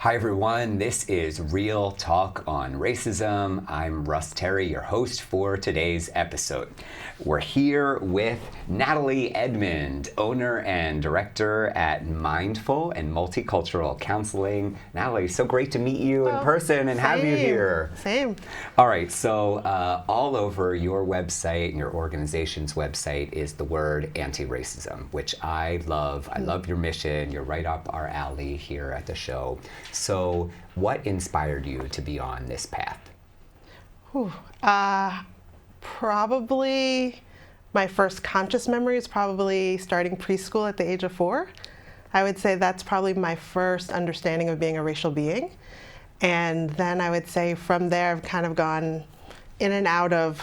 Hi everyone, this is Real Talk on Racism. I'm Russ Terry, your host for today's episode. We're here with Nathalie Edmond, owner and director at Mindful and Multicultural Counseling. Nathalie, so great to meet you in person and have you here. Same. All right, so all over your website and your organization's website is the word anti-racism, which I love. I love your mission. You're right up our alley here at the show. So what inspired you to be on this path? Probably my first conscious memory is probably starting preschool at the age of 4. I would say that's probably my first understanding of being a racial being. And then I would say from there I've kind of gone in and out of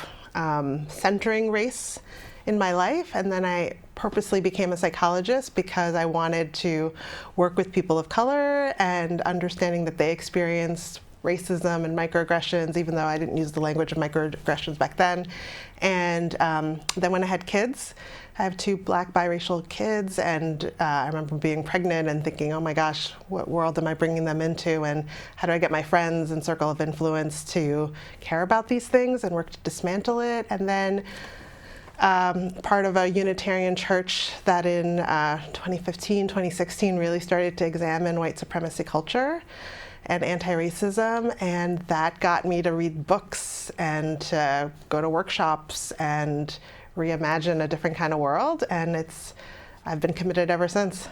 centering race in my life. And then I purposely became a psychologist because I wanted to work with people of color and understanding that they experienced racism and microaggressions, even though I didn't use the language of microaggressions back then. And then when I had kids, I have 2 Black biracial kids, and I remember being pregnant and thinking, oh my gosh, what world am I bringing them into, and how do I get my friends and circle of influence to care about these things and work to dismantle it? And then part of a Unitarian church that in 2015, 2016 really started to examine white supremacy culture and anti-racism, and that got me to read books and to go to workshops and reimagine a different kind of world, and I've been committed ever since.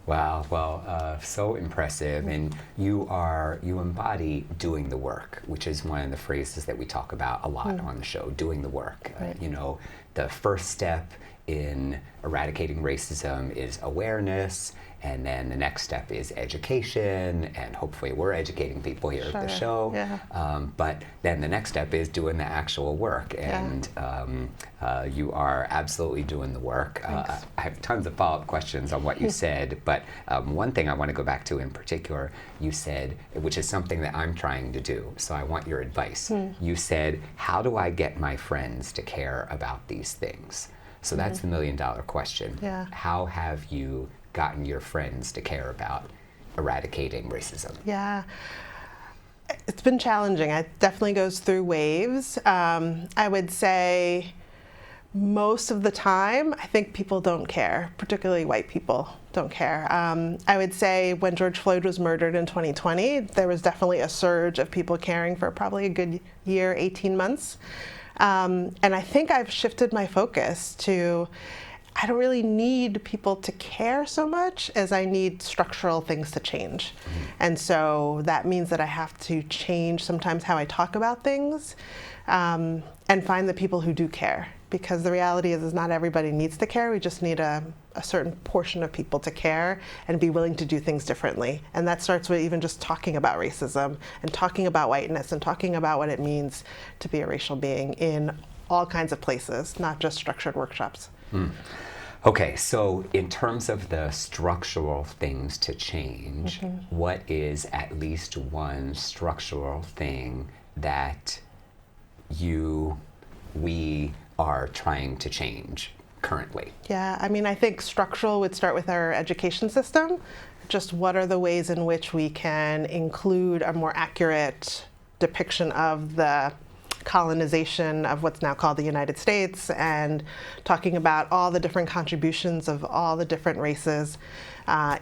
Wow, well, so impressive, and you embody doing the work, which is one of the phrases that we talk about a lot on the show, doing the work. Right. The first step in eradicating racism is awareness, and then the next step is education, and hopefully we're educating people here at the show. Yeah. But then the next step is doing the actual work, and you are absolutely doing the work. I have tons of follow-up questions on what you said, but one thing I want to go back to in particular, you said, which is something that I'm trying to do, so I want your advice. You said, how do I get my friends to care about these things? So that's the million-dollar question. Yeah. How have you gotten your friends to care about eradicating racism? Yeah, it's been challenging. It definitely goes through waves. I would say most of the time, I think people don't care, particularly white people don't care. I would say when George Floyd was murdered in 2020, there was definitely a surge of people caring for probably a good year, 18 months. And I think I've shifted my focus to, I don't really need people to care so much as I need structural things to change. And so that means that I have to change sometimes how I talk about things and find the people who do care. Because the reality is not everybody needs to care. We just need a certain portion of people to care and be willing to do things differently. And that starts with even just talking about racism and talking about whiteness and talking about what it means to be a racial being in all kinds of places, not just structured workshops. Okay, so in terms of the structural things to change, what is at least one structural thing that we are trying to change currently? Yeah, I mean, I think structural would start with our education system. Just what are the ways in which we can include a more accurate depiction of the colonization of what's now called the United States, and talking about all the different contributions of all the different races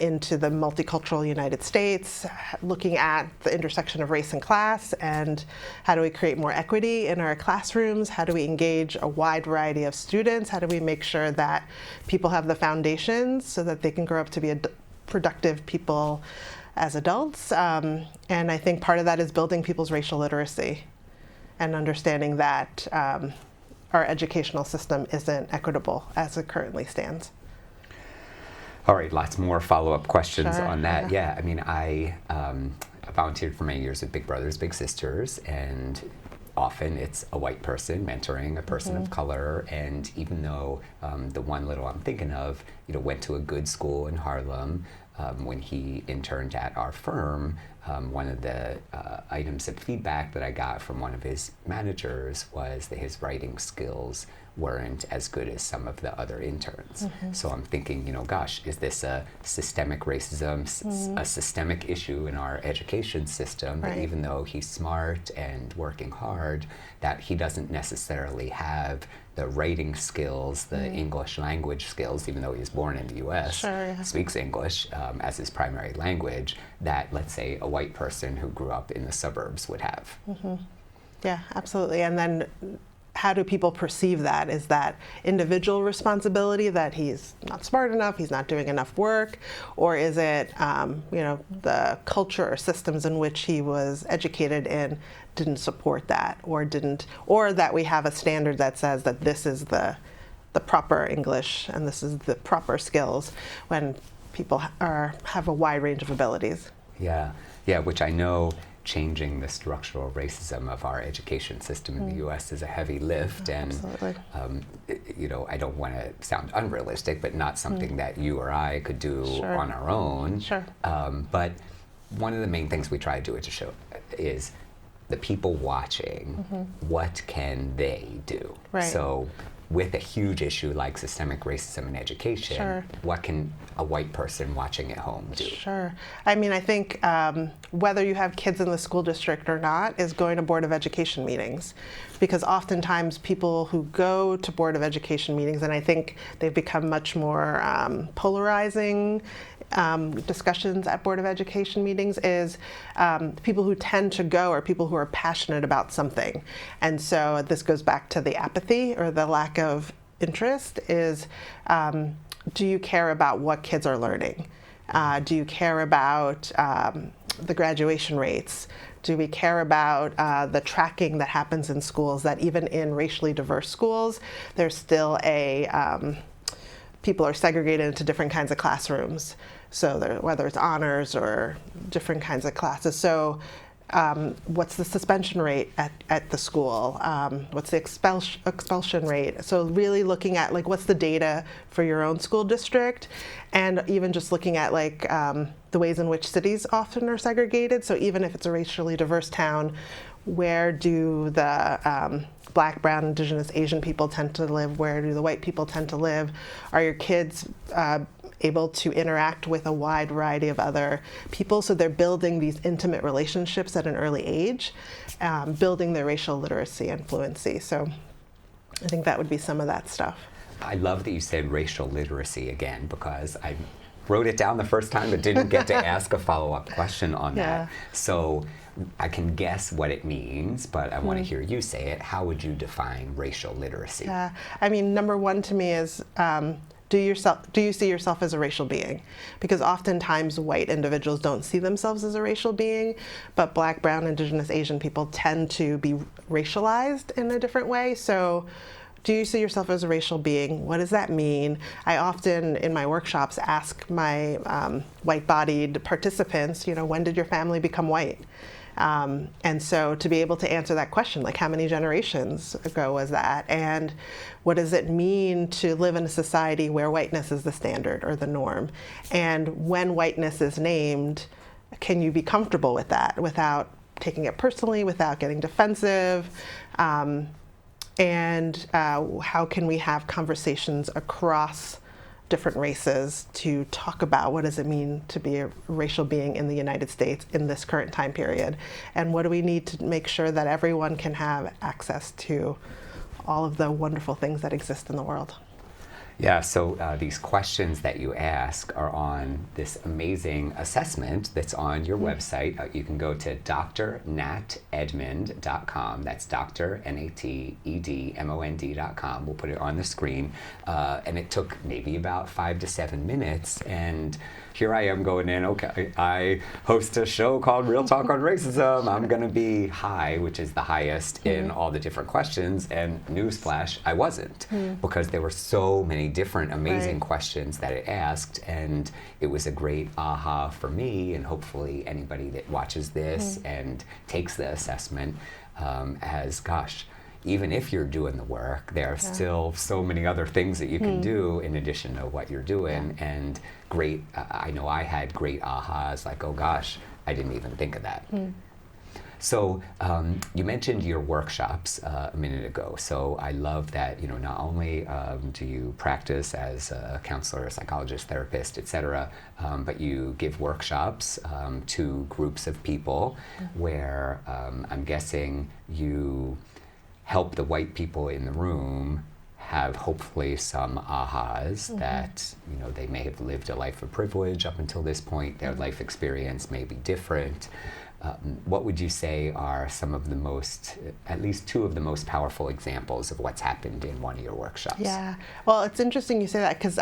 into the multicultural United States, looking at the intersection of race and class, and how do we create more equity in our classrooms, how do we engage a wide variety of students, how do we make sure that people have the foundations so that they can grow up to be productive people as adults. And I think part of that is building people's racial literacy and understanding that our educational system isn't equitable as it currently stands. All right, lots more follow-up questions on that. Yeah. I mean, I volunteered for many years with Big Brothers Big Sisters, and often it's a white person mentoring a person of color. And even though the one little I'm thinking of, went to a good school in Harlem, when he interned at our firm, one of the items of feedback that I got from one of his managers was that his writing skills weren't as good as some of the other interns. So I'm thinking, gosh, is this a systemic racism, a systemic issue in our education system, that even though he's smart and working hard, that he doesn't necessarily have the writing skills, the English language skills, even though he was born in the US, speaks English as his primary language, that, let's say, a white person who grew up in the suburbs would have. Yeah, absolutely. And then how do people perceive that? Is that individual responsibility that he's not smart enough, he's not doing enough work, or is it, the culture or systems in which he was educated in didn't support that, or that we have a standard that says that this is the proper English and this is the proper skills, when people have a wide range of abilities. Yeah, which I know changing the structural racism of our education system in the U.S. is a heavy lift, and I don't want to sound unrealistic, but not something that you or I could do on our own. But one of the main things we try to do at the show is the people watching, what can they do? So with a huge issue like systemic racism in education, what can a white person watching at home do? I mean, I think whether you have kids in the school district or not is going to Board of Education meetings, because oftentimes people who go to Board of Education meetings, and I think they've become much more polarizing discussions at Board of Education meetings, is people who tend to go are people who are passionate about something. And so this goes back to the apathy or the lack of interest, is do you care about what kids are learning? Do you care about the graduation rates? Do we care about the tracking that happens in schools, that even in racially diverse schools, there's still people are segregated into different kinds of classrooms. So whether it's honors or different kinds of classes. So what's the suspension rate at the school? What's the expulsion rate? So really looking at what's the data for your own school district, and even just looking at the ways in which cities often are segregated. So even if it's a racially diverse town, where do the Black, Brown, Indigenous, Asian people tend to live? Where do the white people tend to live? Are your kids able to interact with a wide variety of other people? So they're building these intimate relationships at an early age, building their racial literacy and fluency. So I think that would be some of that stuff. I love that you said racial literacy again, because I wrote it down the first time but didn't get to ask a follow-up question on that. So I can guess what it means, but I want to hear you say it. How would you define racial literacy? I mean, number one to me is, do you see yourself as a racial being? Because oftentimes white individuals don't see themselves as a racial being, but Black, Brown, Indigenous, Asian people tend to be racialized in a different way. So do you see yourself as a racial being? What does that mean? I often, in my workshops, ask my white-bodied participants, when did your family become white? And so to be able to answer that question, how many generations ago was that? And what does it mean to live in a society where whiteness is the standard or the norm? And when whiteness is named, can you be comfortable with that without taking it personally, without getting defensive? And how can we have conversations across different races to talk about what does it mean to be a racial being in the United States in this current time period? And what do we need to make sure that everyone can have access to all of the wonderful things that exist in the world? Yeah, so these questions that you ask are on this amazing assessment that's on your website. You can go to drnatedmond.com. That's Dr. NATEDMOND.com. We'll put it on the screen. And it took maybe about 5 to 7 minutes. And here I am going in, okay, I host a show called Real Talk on Racism. I'm going to be high, which is the highest in all the different questions. And newsflash, I wasn't, because there were so many different amazing questions that it asked. And it was a great aha for me, and hopefully anybody that watches this and takes the assessment as, gosh, even if you're doing the work, there are still so many other things that you can do in addition to what you're doing. And great, I know I had great ahas, like, oh gosh, I didn't even think of that. So you mentioned your workshops a minute ago. So I love that, not only do you practice as a counselor, psychologist, therapist, etc., but you give workshops to groups of people where I'm guessing you help the white people in the room have hopefully some ahas that, they may have lived a life of privilege up until this point. Their life experience may be different. What would you say are some of the most, at least two of the most powerful examples of what's happened in one of your workshops? Yeah, well, it's interesting you say that because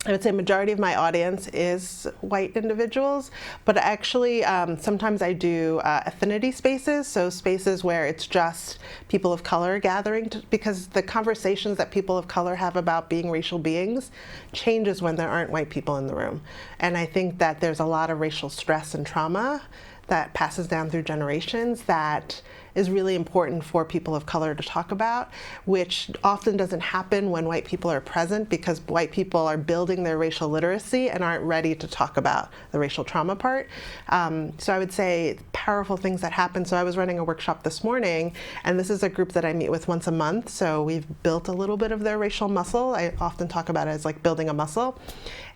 I would say majority of my audience is white individuals, but actually sometimes I do affinity spaces, so spaces where it's just people of color gathering, because the conversations that people of color have about being racial beings changes when there aren't white people in the room. And I think that there's a lot of racial stress and trauma that passes down through generations that is really important for people of color to talk about, which often doesn't happen when white people are present because white people are building their racial literacy and aren't ready to talk about the racial trauma part. So I would say powerful things that happen. So I was running a workshop this morning, and this is a group that I meet with once a month. So we've built a little bit of their racial muscle. I often talk about it as like building a muscle.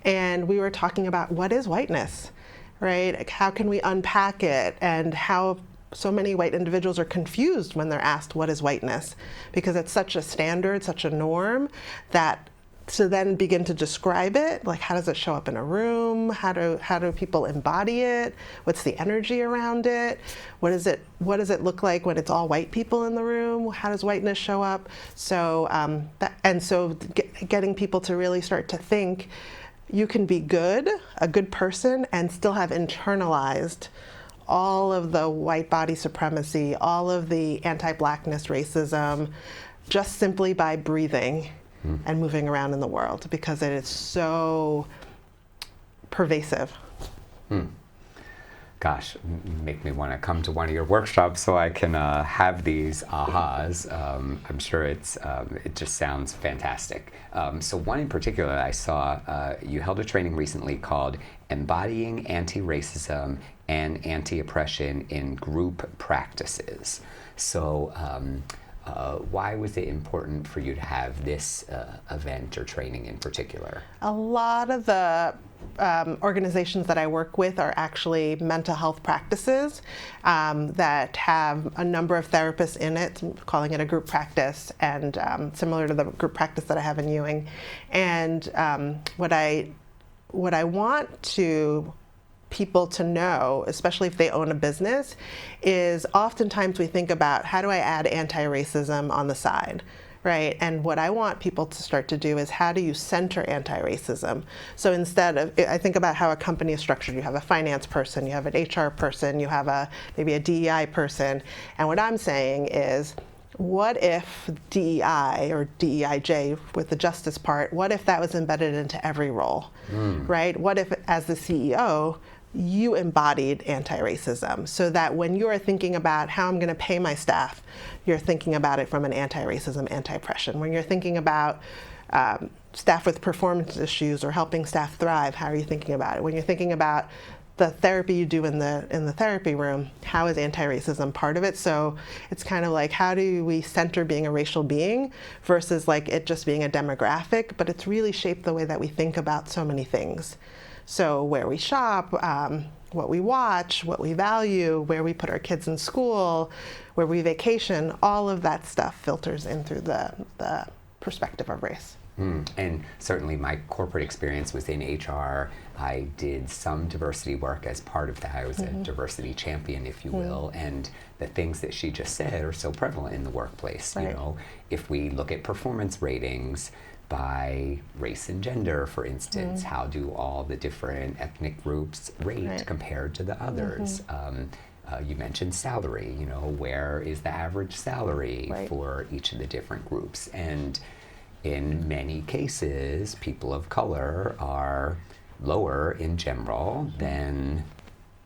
And we were talking about what is whiteness, right? Like how can we unpack it, and how so many white individuals are confused when they're asked what is whiteness, because it's such a standard, such a norm, that to then begin to describe it, like how does it show up in a room? How do people embody it? What's the energy around it? What does it look like when it's all white people in the room? How does whiteness show up? So getting people to really start to think you can be a good person, and still have internalized all of the white body supremacy, all of the anti-blackness racism, just simply by breathing and moving around in the world, because it is so pervasive. Gosh, make me want to come to one of your workshops so I can have these ahas. I'm sure it just sounds fantastic. So one in particular I saw, you held a training recently called Embodying Anti-Racism and Anti-Oppression in Group Practices. So why was it important for you to have this event or training in particular? A lot of the organizations that I work with are actually mental health practices that have a number of therapists in it, calling it a group practice, and similar to the group practice that I have in Ewing. And what I want people to know, especially if they own a business, is oftentimes we think about how do I add anti-racism on the side, right? And what I want people to start to do is how do you center anti-racism? So instead of, I think about how a company is structured. You have a finance person, you have an HR person, you have maybe a DEI person, and what I'm saying is, what if DEI or DEIJ with the justice part, what if that was embedded into every role, right? What if as the CEO, you embodied anti-racism, so that when you are thinking about how I'm going to pay my staff, you're thinking about it from an anti-racism, anti-oppression. When you're thinking about staff with performance issues or helping staff thrive, how are you thinking about it? When you're thinking about the therapy you do in the therapy room, how is anti-racism part of it? So it's kind of like, how do we center being a racial being versus like it just being a demographic, but it's really shaped the way that we think about so many things. So where we shop, what we watch, what we value, where we put our kids in school, where we vacation, all of that stuff filters in through the perspective of race. And certainly my corporate experience was in HR. I did some diversity work as part of that. I was a diversity champion, if you will, and the things that she just said are so prevalent in the workplace. Right. You know, if we look at performance ratings by race and gender, for instance, how do all the different ethnic groups rate compared to the others? You mentioned salary, you know, where is the average salary for each of the different groups? And in many cases, people of color are lower in general than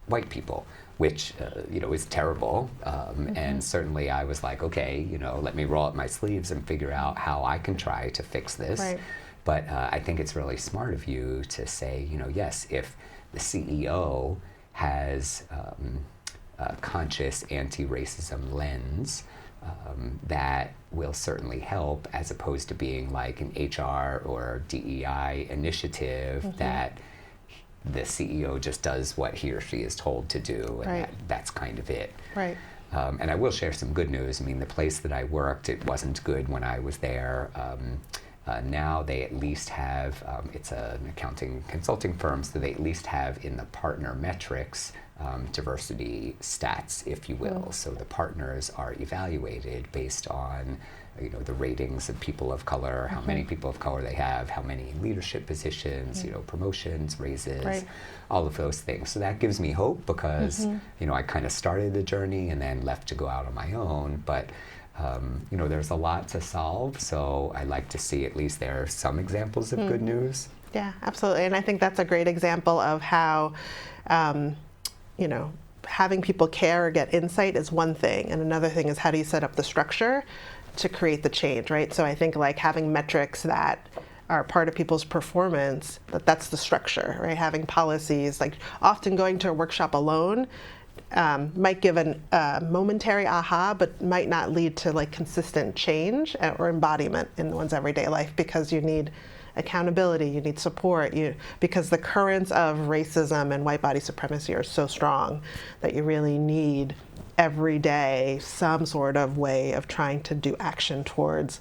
white people, which is terrible. And certainly I was like, okay, let me roll up my sleeves and figure out how I can try to fix this. Right. But I think it's really smart of you to say, yes, if the CEO has a conscious anti-racism lens, that will certainly help, as opposed to being like an HR or DEI initiative that the CEO just does what he or she is told to do, and that's kind of it. Right. And I will share some good news. I mean, the place that I worked, it wasn't good when I was there. Now they at least have, it's an accounting consulting firm, so they at least have in the partner metrics diversity stats, if you will. So the partners are evaluated based on the ratings of people of color, how many people of color they have, how many leadership positions, promotions, raises, all of those things. So that gives me hope, because I kind of started the journey and then left to go out on my own. But there's a lot to solve, so I like to see at least there are some examples of good news. Yeah, absolutely. And I think that's a great example of how, having people care or get insight is one thing, and another thing is how do you set up the structure to create the change, right? So I think like having metrics that are part of people's performance, that's the structure, right? Having policies, like often going to a workshop alone might give a momentary aha, but might not lead to like consistent change or embodiment in one's everyday life, because you need accountability, you need support, because the currents of racism and white body supremacy are so strong that you really need every day some sort of way of trying to do action towards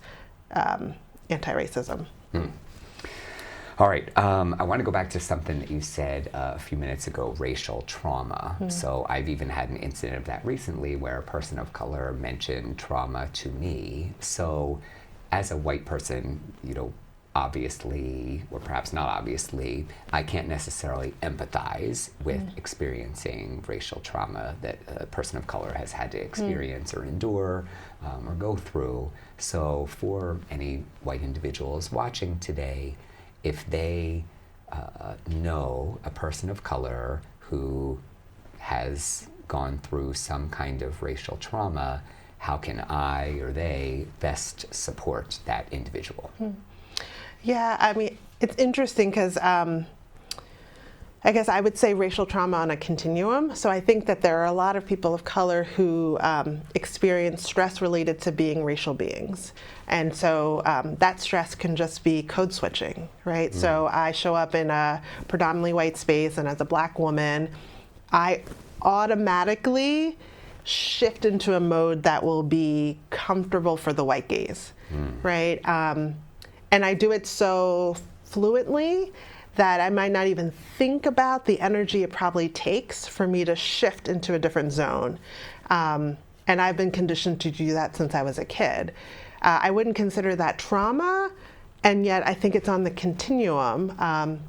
anti-racism. All right, I want to go back to something that you said a few minutes ago, racial trauma. So I've even had an incident of that recently where a person of color mentioned trauma to me. So as a white person, obviously, or perhaps not obviously, I can't necessarily empathize with experiencing racial trauma that a person of color has had to experience or endure or go through. So for any white individuals watching today, if they know a person of color who has gone through some kind of racial trauma, how can I or they best support that individual? Yeah, I mean, it's interesting because I guess I would say racial trauma on a continuum. So I think that there are a lot of people of color who experience stress related to being racial beings. And so that stress can just be code switching, right? So I show up in a predominantly white space, and as a Black woman, I automatically shift into a mode that will be comfortable for the white gaze, right? And I do it so fluently that I might not even think about the energy it probably takes for me to shift into a different zone. And I've been conditioned to do that since I was a kid. I wouldn't consider that trauma, and yet I think it's on the continuum,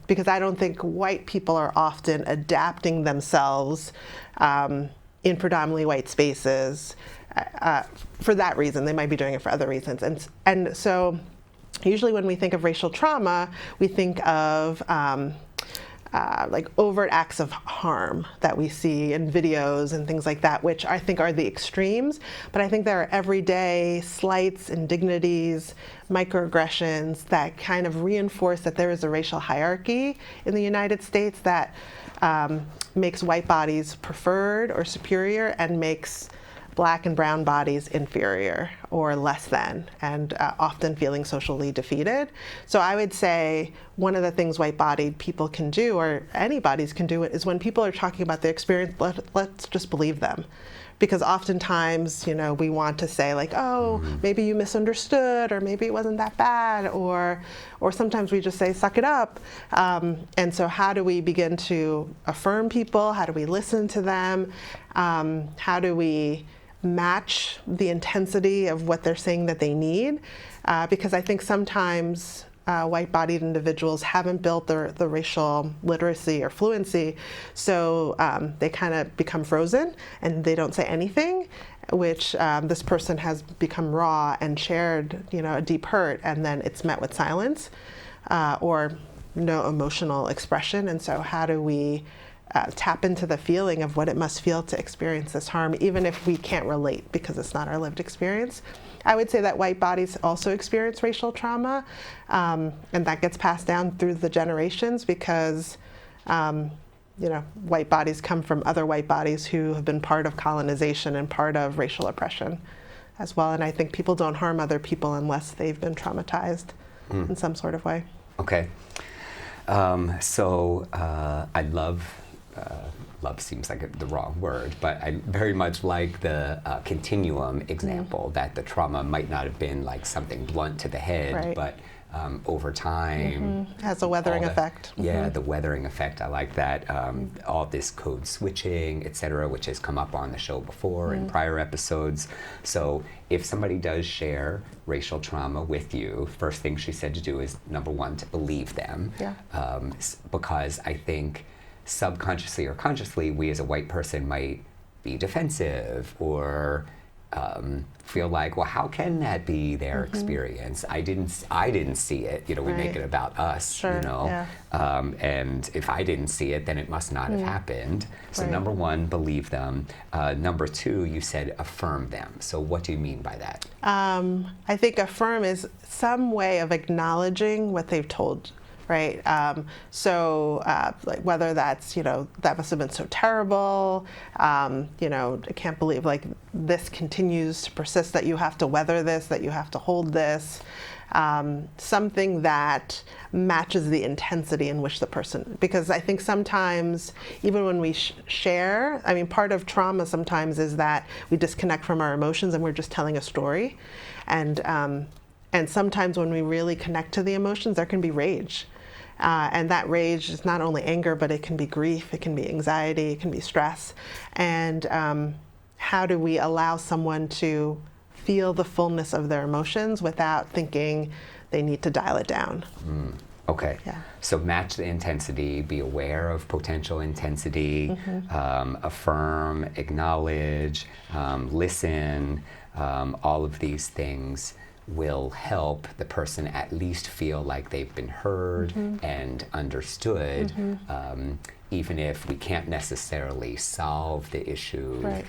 because I don't think white people are often adapting themselves in predominantly white spaces for that reason. They might be doing it for other reasons. And so usually when we think of racial trauma, we think of like overt acts of harm that we see in videos and things like that, which I think are the extremes. But I think there are everyday slights, indignities, microaggressions that kind of reinforce that there is a racial hierarchy in the United States that makes white bodies preferred or superior and makes Black and brown bodies inferior or less than, and often feeling socially defeated. So I would say one of the things white-bodied people can do, or any bodies can do, is when people are talking about their experience, let's just believe them. Because oftentimes, we want to say like, oh, maybe you misunderstood, or maybe it wasn't that bad, or sometimes we just say, suck it up. And so how do we begin to affirm people? How do we listen to them? How do we match the intensity of what they're saying that they need? Because I think sometimes white-bodied individuals haven't built the racial literacy or fluency, so they kind of become frozen and they don't say anything, which this person has become raw and shared, a deep hurt, and then it's met with silence or no emotional expression. And so how do we tap into the feeling of what it must feel to experience this harm, even if we can't relate because it's not our lived experience. I would say that white bodies also experience racial trauma, and that gets passed down through the generations because white bodies come from other white bodies who have been part of colonization and part of racial oppression as well. And I think people don't harm other people unless they've been traumatized in some sort of way. Okay. So I love seems like the wrong word, but I very much like the continuum example, that the trauma might not have been like something blunt to the head, but over time has a weathering effect. Yeah, the weathering effect. I like that. All this code switching, et cetera, which has come up on the show before in prior episodes. So if somebody does share racial trauma with you, first thing she said to do is, number one, to believe them. Because I think subconsciously or consciously, we as a white person might be defensive or feel like, well, how can that be their experience? I didn't see it. We make it about us. And if I didn't see it, then it must not have happened. So number one, believe them. Number two, you said affirm them. So what do you mean by that? I think affirm is some way of acknowledging what they've told. Right. Like whether that's, that must have been so terrible. I can't believe like this continues to persist, that you have to weather this, that you have to hold this. Something that matches the intensity in which the person, because I think sometimes even when we share, part of trauma sometimes is that we disconnect from our emotions and we're just telling a story. And sometimes when we really connect to the emotions, there can be rage. And that rage is not only anger, but it can be grief, it can be anxiety, it can be stress. And how do we allow someone to feel the fullness of their emotions without thinking they need to dial it down? Okay. So match the intensity, be aware of potential intensity, affirm, acknowledge, listen, all of these things will help the person at least feel like they've been heard and understood, even if we can't necessarily solve the issue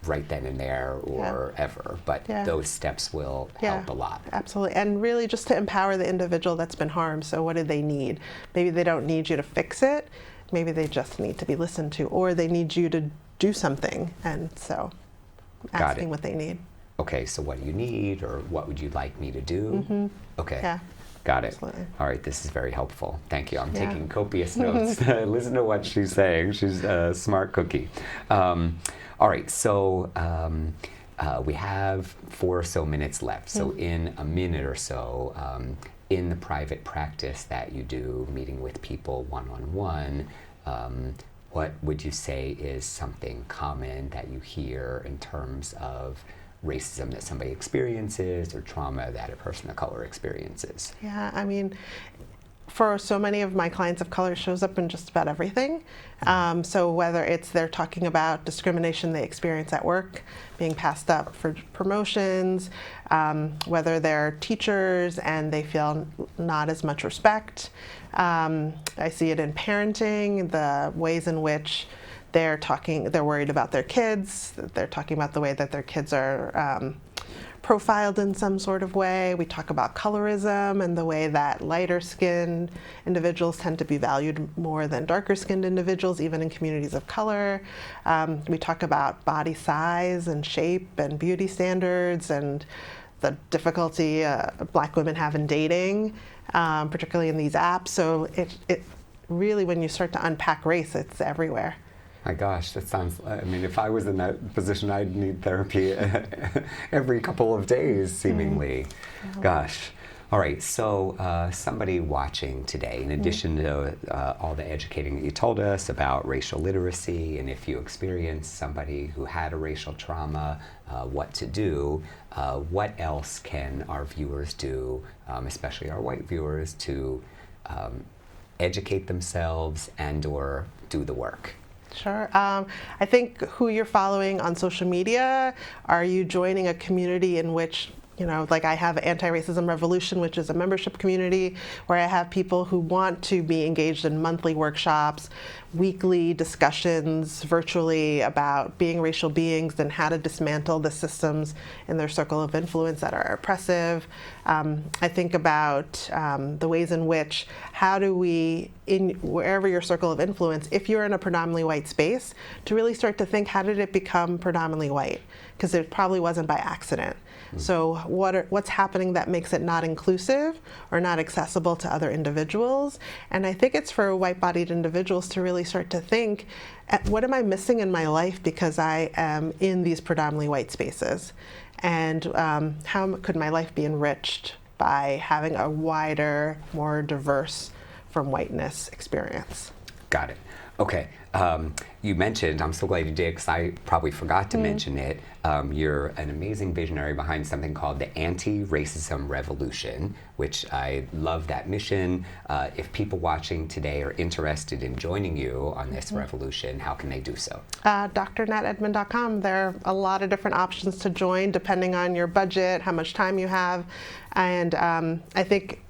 right then and there or ever. But those steps will help a lot. Absolutely. And really just to empower the individual that's been harmed. So what do they need? Maybe they don't need you to fix it. Maybe they just need to be listened to, or they need you to do something. And so asking what they need. Okay, so what do you need, or what would you like me to do? Okay, got it. Absolutely. All right, this is very helpful. Thank you. I'm taking copious notes. Listen to what she's saying. She's a smart cookie. All right, so we have 4 or so minutes left. So in a minute or so, in the private practice that you do, meeting with people one-on-one, what would you say is something common that you hear in terms of racism that somebody experiences or trauma that a person of color experiences? For so many of my clients of color, it shows up in just about everything. So whether it's they're talking about discrimination they experience at work, being passed up for promotions, whether they're teachers and they feel not as much respect. I see it in parenting, the ways in which they're worried about their kids, they're talking about the way that their kids are profiled in some sort of way. We talk about colorism and the way that lighter skinned individuals tend to be valued more than darker skinned individuals, even in communities of color. We talk about body size and shape and beauty standards and the difficulty Black women have in dating, particularly in these apps. So it really, when you start to unpack race, it's everywhere. My gosh, that sounds, if I was in that position, I'd need therapy every couple of days, seemingly. Gosh. All right, so somebody watching today, in addition to all the educating that you told us about racial literacy, and if you experience somebody who had a racial trauma, what to do, what else can our viewers do, especially our white viewers, to educate themselves and or do the work? Sure. I think who you're following on social media, are you joining a community in which like I have Anti-Racism Revolution, which is a membership community where I have people who want to be engaged in monthly workshops, weekly discussions virtually about being racial beings and how to dismantle the systems in their circle of influence that are oppressive. I think about the ways in which, how do we, in wherever your circle of influence, if you're in a predominantly white space, to really start to think, how did it become predominantly white? Because it probably wasn't by accident. So what's happening that makes it not inclusive or not accessible to other individuals? And I think it's for white-bodied individuals to really start to think, what am I missing in my life because I am in these predominantly white spaces? And how could my life be enriched by having a wider, more diverse from whiteness experience? Got it. Okay. You mentioned, I'm so glad you did because I probably forgot to mention it, you're an amazing visionary behind something called the Anti-Racism Revolution, which I love that mission. If people watching today are interested in joining you on this revolution, how can they do so? drnatedmond.com. There are a lot of different options to join depending on your budget, how much time you have, and I think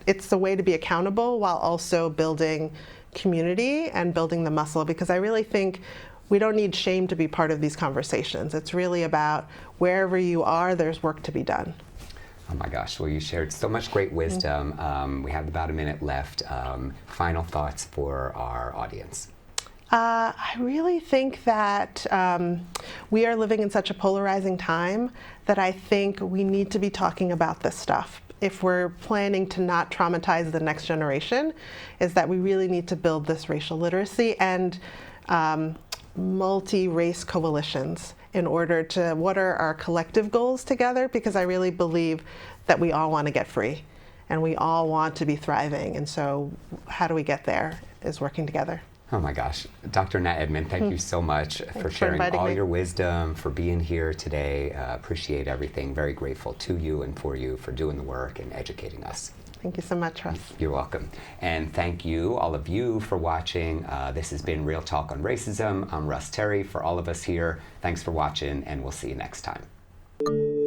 it's the way to be accountable while also building community and building the muscle, because I really think we don't need shame to be part of these conversations. It's really about wherever you are, there's work to be done. Oh my gosh, well, you shared so much great wisdom. We have about a minute left. Final thoughts for our audience. I really think that we are living in such a polarizing time that I think we need to be talking about this stuff. If we're planning to not traumatize the next generation, is that we really need to build this racial literacy and multi-race coalitions in order to, what are our collective goals together? Because I really believe that we all want to get free and we all want to be thriving. And so how do we get there is working together. Oh my gosh. Dr. Nat Edmond, thank you so much for sharing all your wisdom, for being here today. Appreciate everything. Very grateful to you and for you for doing the work and educating us. Thank you so much, Russ. You're welcome. And thank you, all of you, for watching. This has been Real Talk on Racism. I'm Russ Terry. For all of us here, thanks for watching, and we'll see you next time.